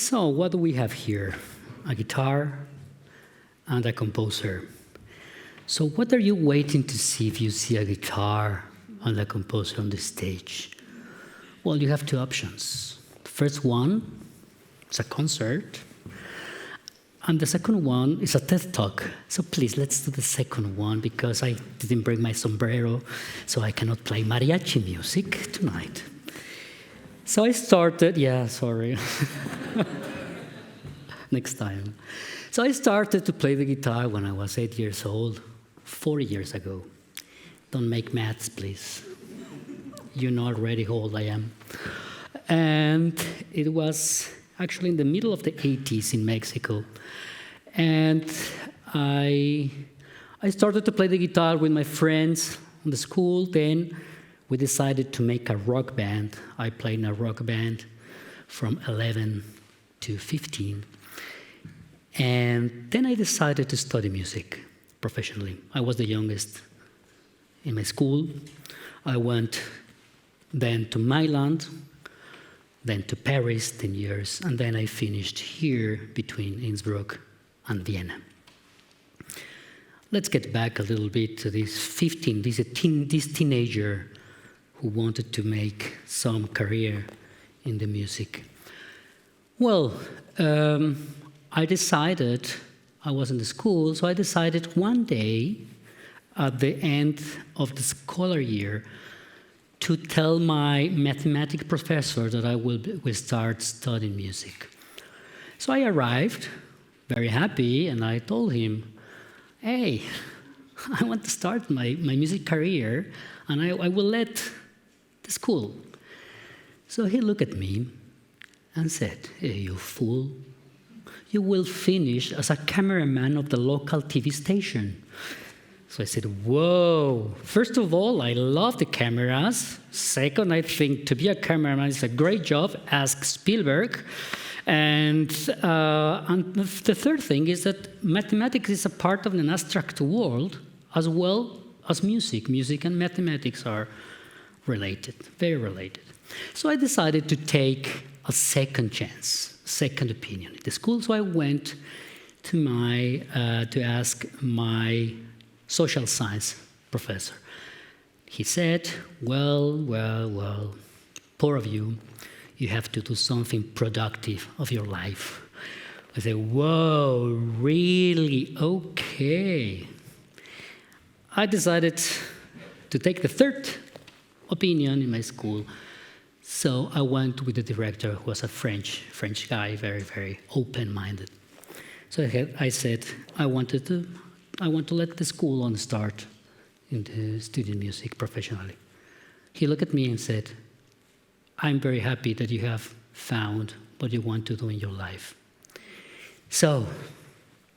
So what do we have here? A guitar and a composer. So what are you waiting to see if you see a guitar and a composer on the stage? Well, you have two options. The first one is a concert, and the second one is a TED Talk. So please, let's do the second one, because I didn't bring my sombrero, so I cannot play mariachi music tonight. So I started, sorry. Next time. So I started to play the guitar when I was 8 years old, 4 years ago. Don't make maths, please. You know already how old I am. And it was actually in the middle of the 80s in Mexico. And I started to play the guitar with my friends in the school. Then we decided to make a rock band. I played in a rock band from 11 to 15. And then I decided to study music professionally. I was the youngest in my school. I went then to Milan, then to Paris, 10 years, and then I finished here between Innsbruck and Vienna. Let's get back a little bit to this teenager who wanted to make some career in the music. Well, I decided, I was in the school, so I decided one day at the end of the scholar year to tell my mathematics professor that I will start studying music. So I arrived, very happy, and I told him, hey, I want to start my music career, and I will let the school. So he looked at me and said, hey, you fool. You will finish as a cameraman of the local TV station. So I said, whoa, first of all, I love the cameras. Second, I think to be a cameraman is a great job, ask Spielberg. And the third thing is that mathematics is a part of an abstract world as well as music. Music and mathematics are related, very related. So I decided to take a second chance, second opinion at the school. So I went to ask my social science professor. He said, well, poor of you, you have to do something productive of your life. I said, whoa, really? Okay. I decided to take the third opinion in my school. So I went with the director, who was a French guy, very, very open-minded. So I said, I want to let the school on start in the studying music professionally. He looked at me and said, I'm very happy that you have found what you want to do in your life. So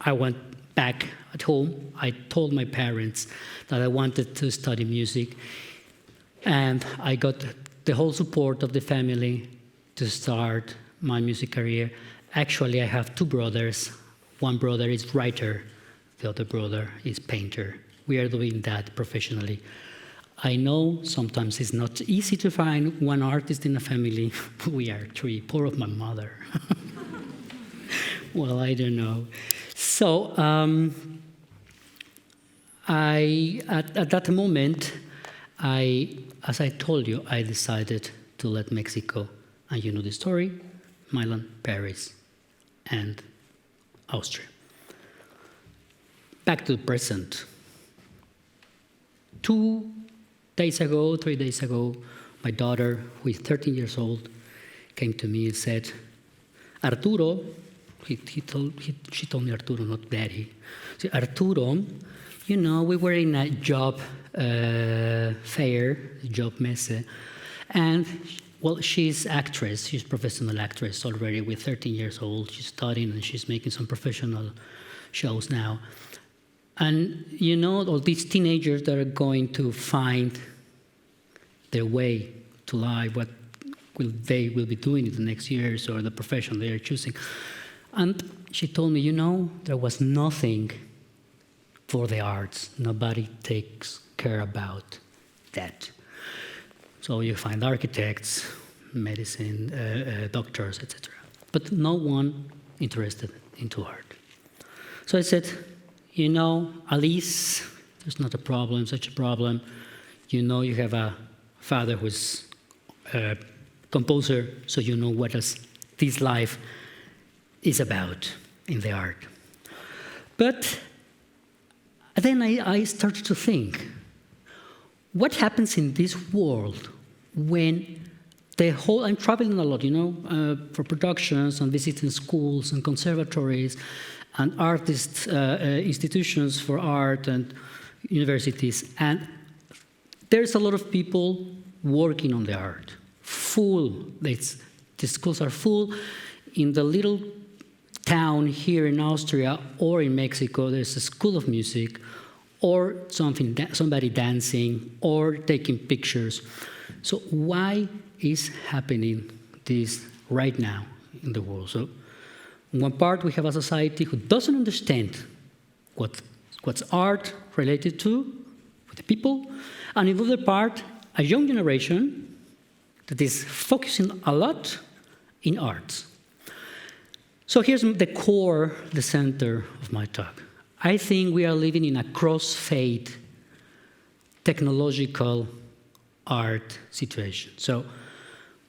I went back at home. I told my parents that I wanted to study music, and I got the whole support of the family to start my music career. Actually, I have two brothers. One brother is writer, the other brother is painter. We are doing that professionally. I know sometimes it's not easy to find one artist in a family. We are three, poor of my mother. Well, I don't know. So at that moment, as I told you, I decided to let Mexico, and you know the story, Milan, Paris, and Austria. Back to the present. 3 days ago, my daughter, who is 13 years old, came to me and said, Arturo, she told me Arturo, not Daddy. She said, Arturo, you know, we were in a job fair, job messe, and, well, she's actress, she's professional actress already, with 13 years old. She's studying and she's making some professional shows now. And, you know, all these teenagers that are going to find their way to life, what they will be doing in the next years, or the profession they are choosing. And she told me, you know, there was nothing for the arts. Nobody takes care about that. So you find architects, medicine, doctors, etc. but no one interested into art. So I said, Alice, there's not a problem, such a problem. You have a father who's a composer, so you know what this life is about in the art. But then I started to think, what happens in this world when I'm traveling a lot, for productions and visiting schools and conservatories and artists, institutions for art and universities. And there's a lot of people working on the art, full. The schools are full. In the little town here in Austria or in Mexico, there's a school of music or somebody dancing or taking pictures. So why is happening this right now in the world? So on one part, we have a society who doesn't understand what's art related to with the people, and in the other part, a young generation that is focusing a lot in arts. So here's the core, the center of my talk. I think we are living in a crossfade technological art situation. So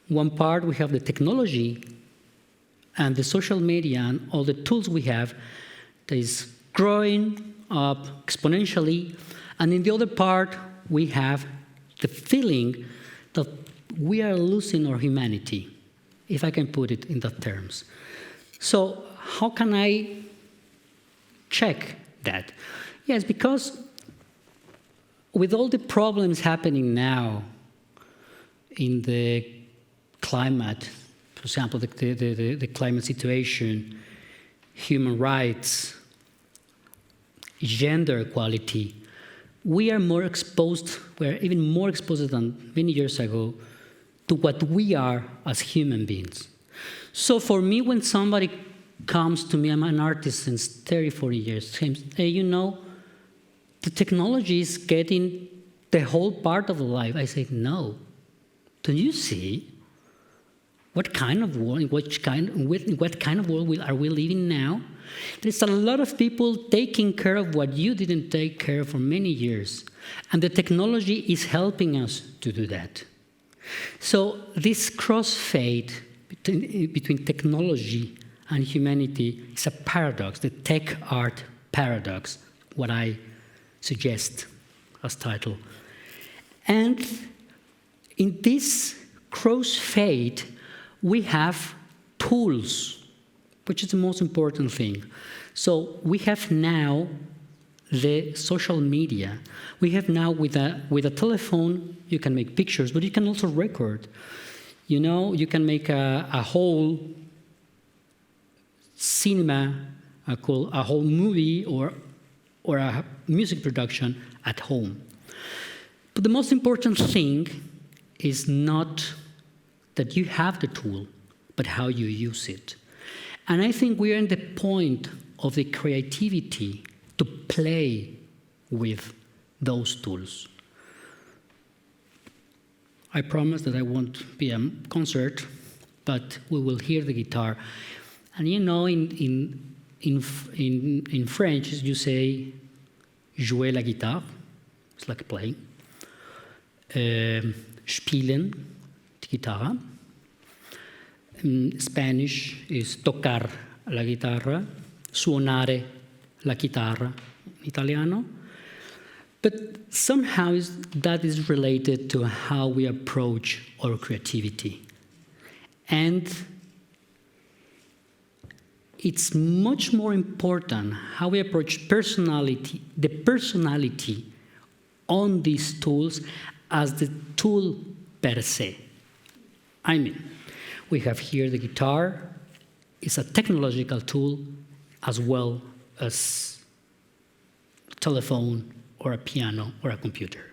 one part, we have the technology and the social media and all the tools we have that is growing up exponentially. And in the other part, we have the feeling that we are losing our humanity, if I can put it in that terms. So how can I check that? Yes, because with all the problems happening now in the climate, for example, the climate situation, human rights, gender equality, we are even more exposed than many years ago to what we are as human beings. So for me, when somebody comes to me, I'm an artist since 30, 40 years, says, hey, the technology is getting the whole part of the life. I say, no. Don't you see? What kind of world, what kind of world are we living now? There's a lot of people taking care of what you didn't take care of for many years. And the technology is helping us to do that. So this crossfade between technology and humanity is a paradox, the tech art paradox, what I suggest as title. And in this crossfade, we have tools, which is the most important thing. So we have now the social media. We have now with a telephone, you can make pictures, but you can also record. You can make a whole cinema, a whole movie or a music production at home. But the most important thing is not that you have the tool, but how you use it. And I think we are in the point of the creativity to play with those tools. I promise that I won't be a concert, but we will hear the guitar. And in French, you say jouer la guitare, it's like playing. Spielen, die Gitarre. In Spanish is tocar la guitarra, suonare la chitarra, in Italiano. But somehow that is related to how we approach our creativity. And it's much more important how we approach the personality on these tools as the tool per se. I mean, we have here the guitar. It's a technological tool as well as a telephone or a piano or a computer.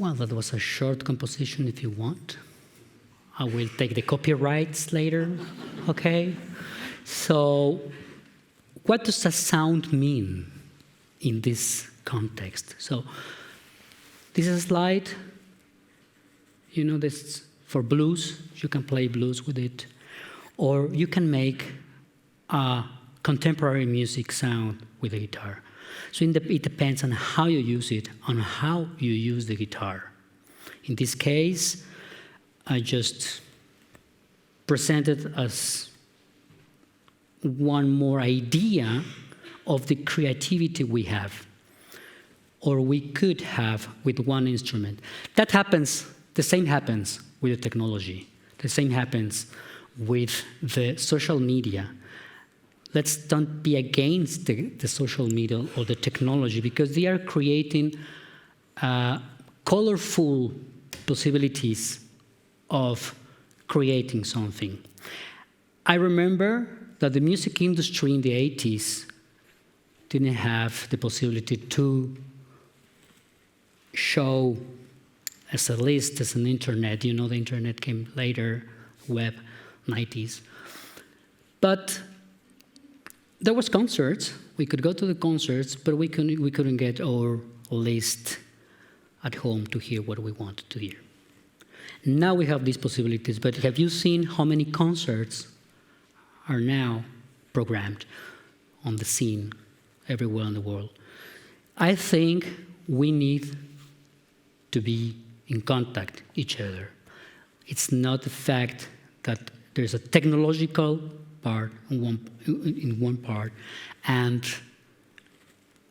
Well, that was a short composition if you want. I will take the copyrights later, okay? So what does a sound mean in this context? So this is a slide. You know, this for blues. You can play blues with it. Or you can make a contemporary music sound with a guitar. So it depends on how you use it, on how you use the guitar. In this case, I just presented as one more idea of the creativity we have, or we could have with one instrument. That happens, the same happens with the technology. The same happens with the social media. Let's don't be against the social media or the technology, because they are creating colorful possibilities of creating something. I remember that the music industry in the 80s didn't have the possibility to show as a list, as an internet. You know, the internet came later, web, 90s. But there was concerts. We could go to the concerts, but we couldn't get our list at home to hear what we wanted to hear. Now we have these possibilities, but have you seen how many concerts are now programmed on the scene everywhere in the world? I think we need to be in contact each other. It's not the fact that there's a technological part in one part and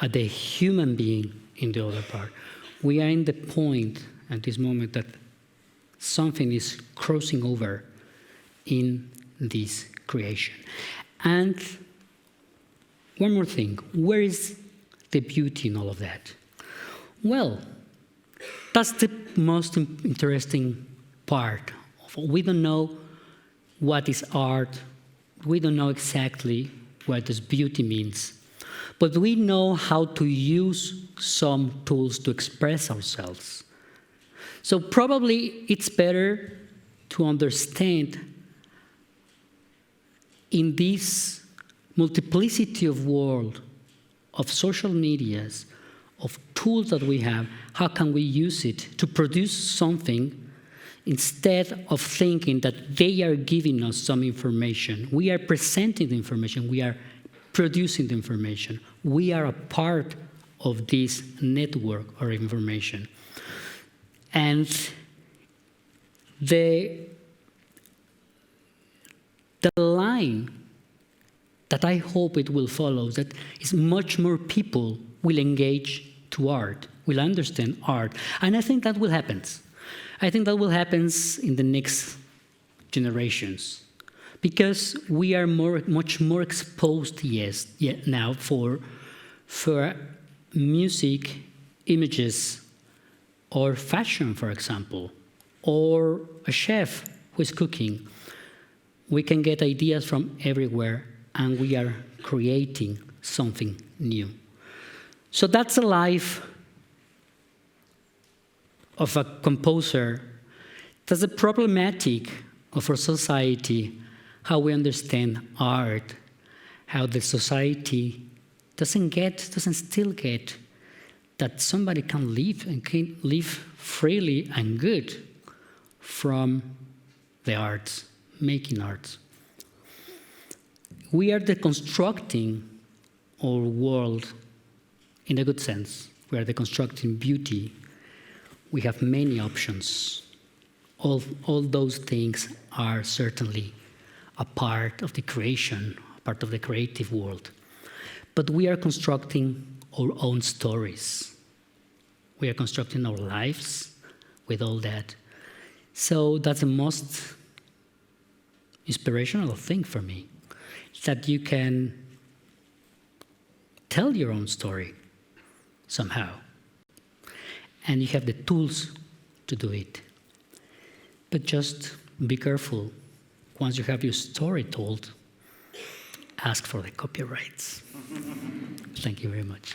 the human being in the other part. We are in the point at this moment that something is crossing over in this creation. And one more thing, where is the beauty in all of that? Well, that's the most interesting part. We don't know what is art. We don't know exactly what this beauty means. But we know how to use some tools to express ourselves. So probably it's better to understand in this multiplicity of world, of social medias, of tools that we have, how can we use it to produce something instead of thinking that they are giving us some information. We are presenting the information. We are producing the information. We are a part of this network of information. And the line that I hope it will follow that is much more people will engage to art, will understand art. And I think that will happen. I think that will happen in the next generations, because we are much more exposed, now for music, images, or fashion, for example, or a chef who is cooking. We can get ideas from everywhere, and we are creating something new. So that's the life of a composer. That's a problematic of our society, how we understand art, how the society doesn't still get that somebody can live and can live freely and good from the arts, making arts. We are deconstructing our world in a good sense. We are deconstructing beauty. We have many options. All those things are certainly a part of the creation, a part of the creative world. But we are constructing our own stories. We are constructing our lives with all that. So that's the most inspirational thing for me, that you can tell your own story somehow. And you have the tools to do it. But just be careful. Once you have your story told, ask for the copyrights. Thank you very much.